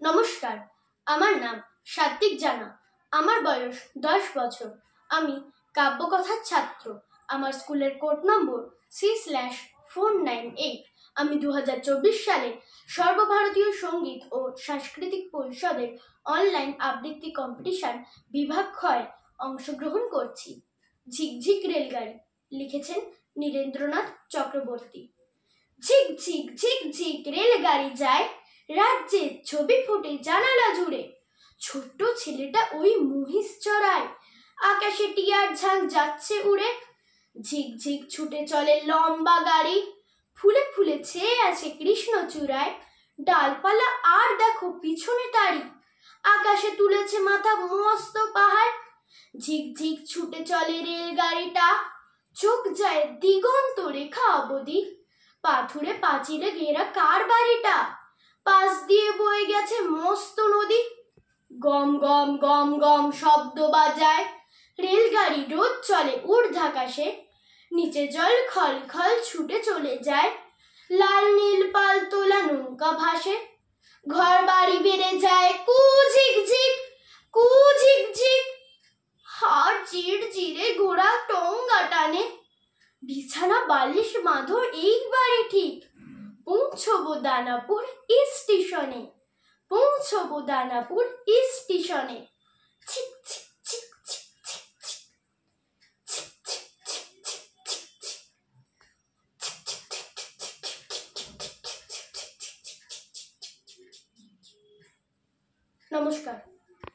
নমস্কার, আমার নাম সাত্বিক জানা। আমার বয়স 10 বছর। আমি কাব্যকথার ছাত্র। আমার স্কুলের কোড নম্বর C/498। আমি 2024 সালে সর্বভারতীয় সঙ্গীত ও সাংস্কৃতিক পরিষদের অনলাইন আবৃত্তি কম্পিটিশন বিভাগ ক্ষয় অংশগ্রহণ করছি। ঝিকঝিক রেলগাড়ি, লিখেছেন নীরেন্দ্রনাথ চক্রবর্তী। ঝিকঝিক ঝিকঝিক রেলগাড়ি যায়, রাজ্যের ছবি ফোটে জানালা জুড়ে। ছোট্ট ছেলেটা ওই মহিষ চড়ায়, আকাশে টিয়ার ঝাঁক যাচ্ছে উড়ে। ঝিকঝিক ছুটে চলে লম্বা গাড়ি, ফুলে ফুলে ছেয়ে আছে কৃষ্ণচূড়ায়। ডালপালা আর দেখো পিছনে তারি, আকাশে তুলেছে মাথা মস্ত পাহাড়। ঝিকঝিক ছুটে চলে রেলগাড়িটা, চোখ যায় দিগন্ত রেখা অবধি। পাথুরে পাঁচিলে ঘেরা কার বাড়িটা, পাশ দিয়ে বয়ে গেছে মস্ত নদী। গম গম গম গম শব্দ বাজায়, রেলগাড়ি রোদ চলে ঊর্ধ্বাকাশে। নিচে জল খল খল ছুটে চলে যায়, লাল নীল পাল তোলা নৌকা ভাসে। ঘর বাড়ি বেড়ে যায় কু ঝিকঝিক, কু ঝিকঝিক। হাড় চিড় চিড়ে ঘোড়া টঙ্গা টানে, বিছানা বালিশ বাঁধো এইবারে ঠিক। পৌঁছবো দানাপুর স্টেশনে, পৌঁছবো দানাপুর স্টেশনে। Six six six six six six, six six six six six six, six six six six six six six six. নমস্কার।